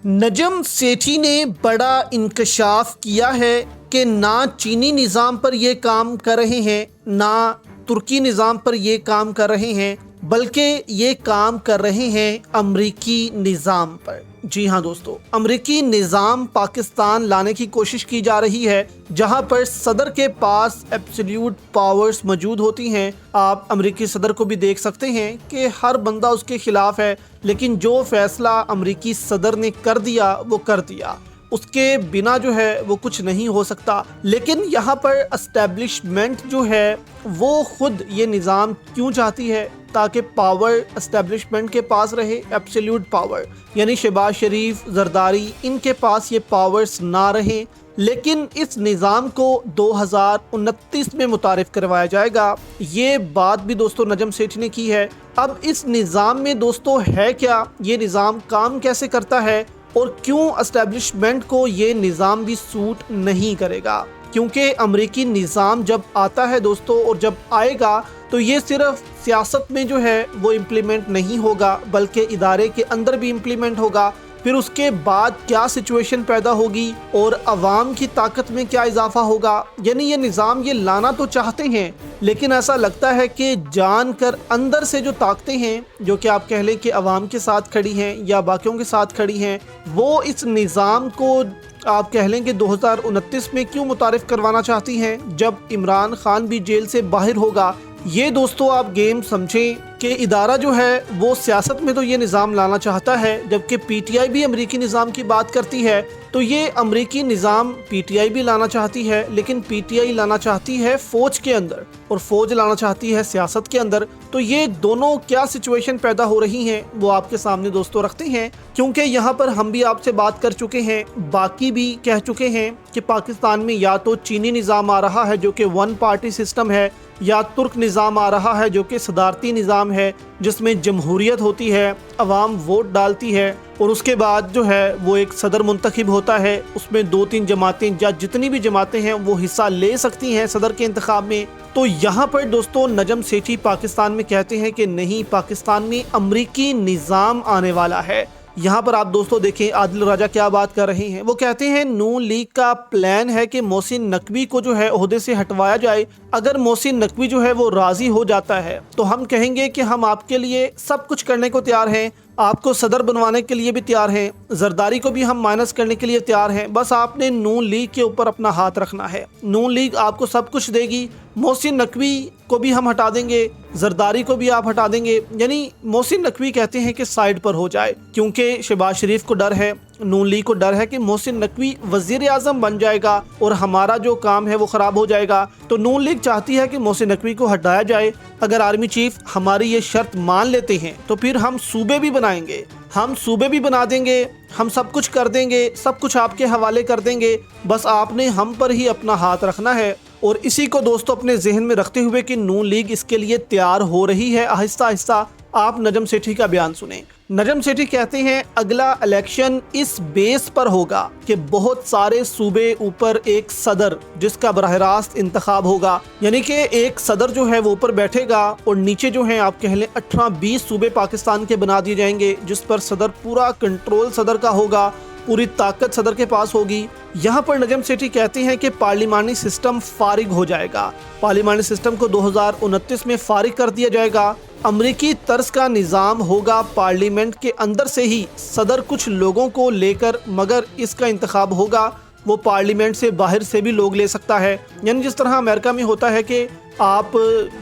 نجم سیٹھی نے بڑا انکشاف کیا ہے کہ نہ چینی نظام پر یہ کام کر رہے ہیں، نہ ترکی نظام پر یہ کام کر رہے ہیں، بلکہ یہ کام کر رہے ہیں امریکی نظام پر۔ جی ہاں دوستو، امریکی نظام پاکستان لانے کی کوشش کی جا رہی ہے، جہاں پر صدر کے پاس ایبسلیوٹ پاورز موجود ہوتی ہیں۔ آپ امریکی صدر کو بھی دیکھ سکتے ہیں کہ ہر بندہ اس کے خلاف ہے، لیکن جو فیصلہ امریکی صدر نے کر دیا وہ کر دیا، اس کے بنا جو ہے وہ کچھ نہیں ہو سکتا۔ لیکن یہاں پر اسٹیبلشمنٹ جو ہے وہ خود یہ نظام کیوں چاہتی ہے؟ تاکہ پاور اسٹیبلشمنٹ کے پاس رہے، ایبسلیوٹ پاور، یعنی شہباز شریف، زرداری، ان کے پاس یہ پاورز نہ رہیں۔ لیکن اس نظام کو 2029 میں متعارف کروایا جائے گا۔ یہ بات بھی دوستو نجم سیٹھی نے کی ہے۔ اب اس نظام میں دوستو ہے کیا؟ یہ نظام کام کیسے کرتا ہے؟ اور کیوں اسٹیبلشمنٹ کو یہ نظام بھی سوٹ نہیں کرے گا؟ کیونکہ امریکی نظام جب آتا ہے دوستو، اور جب آئے گا تو یہ صرف سیاست میں جو ہے وہ امپلیمنٹ نہیں ہوگا، بلکہ ادارے کے اندر بھی امپلیمنٹ ہوگا۔ پھر اس کے بعد کیا سچویشن پیدا ہوگی اور عوام کی طاقت میں کیا اضافہ ہوگا؟ یعنی یہ نظام یہ لانا تو چاہتے ہیں، لیکن ایسا لگتا ہے کہ جان کر اندر سے جو طاقتیں ہیں، جو کہ آپ کہہ لیں کہ عوام کے ساتھ کھڑی ہیں یا باقیوں کے ساتھ کھڑی ہیں، وہ اس نظام کو آپ کہہ لیں کہ 2029 میں کیوں متعارف کروانا چاہتی ہیں، جب عمران خان بھی جیل سے باہر ہوگا۔ یہ دوستو آپ گیم سمجھیں کہ ادارہ جو ہے وہ سیاست میں تو یہ نظام لانا چاہتا ہے، جبکہ پی ٹی آئی بھی امریکی نظام کی بات کرتی ہے، تو یہ امریکی نظام پی ٹی آئی بھی لانا چاہتی ہے، لیکن پی ٹی آئی لانا چاہتی ہے فوج کے اندر اور فوج لانا چاہتی ہے سیاست کے اندر۔ تو یہ دونوں کیا سچویشن پیدا ہو رہی ہیں وہ آپ کے سامنے دوستو رکھتے ہیں، کیونکہ یہاں پر ہم بھی آپ سے بات کر چکے ہیں، باقی بھی کہہ چکے ہیں کہ پاکستان میں یا تو چینی نظام آ رہا ہے جو کہ ون پارٹی سسٹم ہے، یا ترک نظام آ رہا ہے جو کہ صدارتی نظام ہے، جس میں جمہوریت ہوتی ہے، عوام ووٹ ڈالتی ہے، اور اس کے بعد جو ہے وہ ایک صدر منتخب ہوتا ہے۔ اس میں 2-3 جماعتیں یا جتنی بھی جماعتیں ہیں وہ حصہ لے سکتی ہیں صدر کے انتخاب میں۔ تو یہاں پر دوستو نجم سیٹھی پاکستان میں کہتے ہیں کہ نہیں، پاکستان میں امریکی نظام آنے والا ہے۔ یہاں پر آپ دوستو دیکھیں عادل راجہ کیا بات کر رہے ہیں۔ وہ کہتے ہیں نون لیگ کا پلان ہے کہ محسن نقوی کو جو ہے عہدے سے ہٹوایا جائے۔ اگر محسن نقوی جو ہے وہ راضی ہو جاتا ہے تو ہم کہیں گے کہ ہم آپ کے لیے سب کچھ کرنے کو تیار ہیں، آپ کو صدر بنوانے کے لیے بھی تیار ہیں، زرداری کو بھی ہم مائنس کرنے کے لیے تیار ہیں، بس آپ نے نون لیگ کے اوپر اپنا ہاتھ رکھنا ہے۔ نون لیگ آپ کو سب کچھ دے گی، محسن نقوی کو بھی ہم ہٹا دیں گے، زرداری کو بھی آپ ہٹا دیں گے۔ یعنی محسن نقوی کہتے ہیں کہ سائیڈ پر ہو جائے، کیونکہ شہباز شریف کو ڈر ہے، نون لیگ کو ڈر ہے کہ محسن نقوی وزیر اعظم بن جائے گا اور ہمارا جو کام ہے وہ خراب ہو جائے گا۔ تو نون لیگ چاہتی ہے کہ محسن نقوی کو ہٹایا جائے۔ اگر آرمی چیف ہماری یہ شرط مان لیتے ہیں تو پھر ہم صوبے بھی بنائیں گے، ہم صوبے بھی بنا دیں گے، ہم سب کچھ کر دیں گے، سب کچھ آپ کے حوالے کر دیں گے، بس آپ نے ہم پر ہی اپنا ہاتھ رکھنا ہے۔ اور اسی کو دوستو اپنے ذہن میں رکھتے ہوئے کہ نون لیگ اس کے لیے تیار ہو رہی ہے آہستہ آہستہ، آپ نجم سیٹھی کا بیان سنیں۔ نجم سیٹھی کہتے ہیں اگلا الیکشن اس بیس پر ہوگا کہ بہت سارے صوبے اوپر ایک صدر جس کا براہ راست انتخاب ہوگا، یعنی کہ ایک صدر جو ہے وہ اوپر بیٹھے گا اور نیچے جو ہیں آپ کہہ لیں 18-20 صوبے پاکستان کے بنا دیے جائیں گے، جس پر صدر پورا کنٹرول صدر کا ہوگا، پوری طاقت صدر کے پاس ہوگی۔ یہاں پر نجم سیٹھی کہتے ہیں کہ پارلیمانی سسٹم فارغ ہو جائے گا، پارلیمانی سسٹم کو 2029 میں فارغ کر دیا جائے گا۔ امریکی طرز کا نظام ہوگا، پارلیمنٹ کے اندر سے ہی صدر کچھ لوگوں کو لے کر، مگر اس کا انتخاب ہوگا وہ پارلیمنٹ سے باہر سے بھی لوگ لے سکتا ہے۔ یعنی جس طرح امریکہ میں ہوتا ہے کہ آپ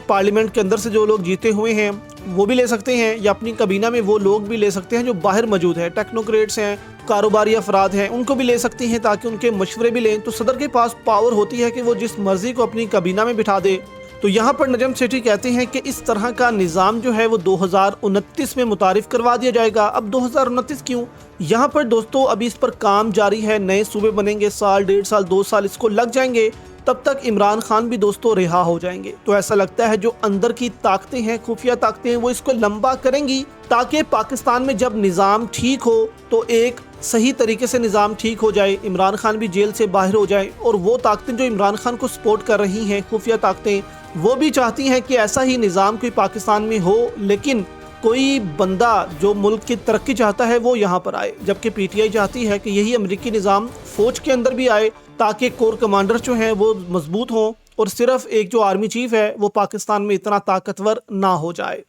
پارلیمنٹ کے اندر سے جو لوگ جیتے ہوئے ہیں وہ بھی لے سکتے ہیں، یا اپنی کابینہ میں وہ لوگ بھی لے سکتے ہیں جو باہر موجود ہیں، ٹیکنوکریٹس ہیں، کاروباری افراد ہیں، ان کو بھی لے سکتے ہیں تاکہ ان کے مشورے بھی لیں۔ تو صدر کے پاس پاور ہوتی ہے کہ وہ جس مرضی کو اپنی کابینہ میں بٹھا دے۔ تو یہاں پر نجم سیٹھی کہتے ہیں کہ اس طرح کا نظام جو ہے وہ 2029 میں متعارف کروا دیا جائے گا۔ اب 2029 کیوں؟ یہاں پر دوستو ابھی اس پر کام جاری ہے، نئے صوبے بنیں گے، سال 1.5 سال 2 سال اس کو لگ جائیں گے، تب تک عمران خان بھی دوستو رہا ہو جائیں گے۔ تو ایسا لگتا ہے جو اندر کی طاقتیں ہیں، خفیہ طاقتیں ہیں، وہ اس کو لمبا کریں گی تاکہ پاکستان میں جب نظام ٹھیک ہو تو ایک صحیح طریقے سے نظام ٹھیک ہو جائے، عمران خان بھی جیل سے باہر ہو جائے، اور وہ طاقتیں جو عمران خان کو سپورٹ کر رہی ہیں، خفیہ طاقتیں، وہ بھی چاہتی ہیں کہ ایسا ہی نظام کوئی پاکستان میں ہو، لیکن کوئی بندہ جو ملک کی ترقی چاہتا ہے وہ یہاں پر آئے، جبکہ پی ٹی آئی چاہتی ہے کہ یہی امریکی نظام فوج کے اندر بھی آئے تاکہ کور کمانڈر جو ہیں وہ مضبوط ہوں اور صرف ایک جو آرمی چیف ہے وہ پاکستان میں اتنا طاقتور نہ ہو جائے۔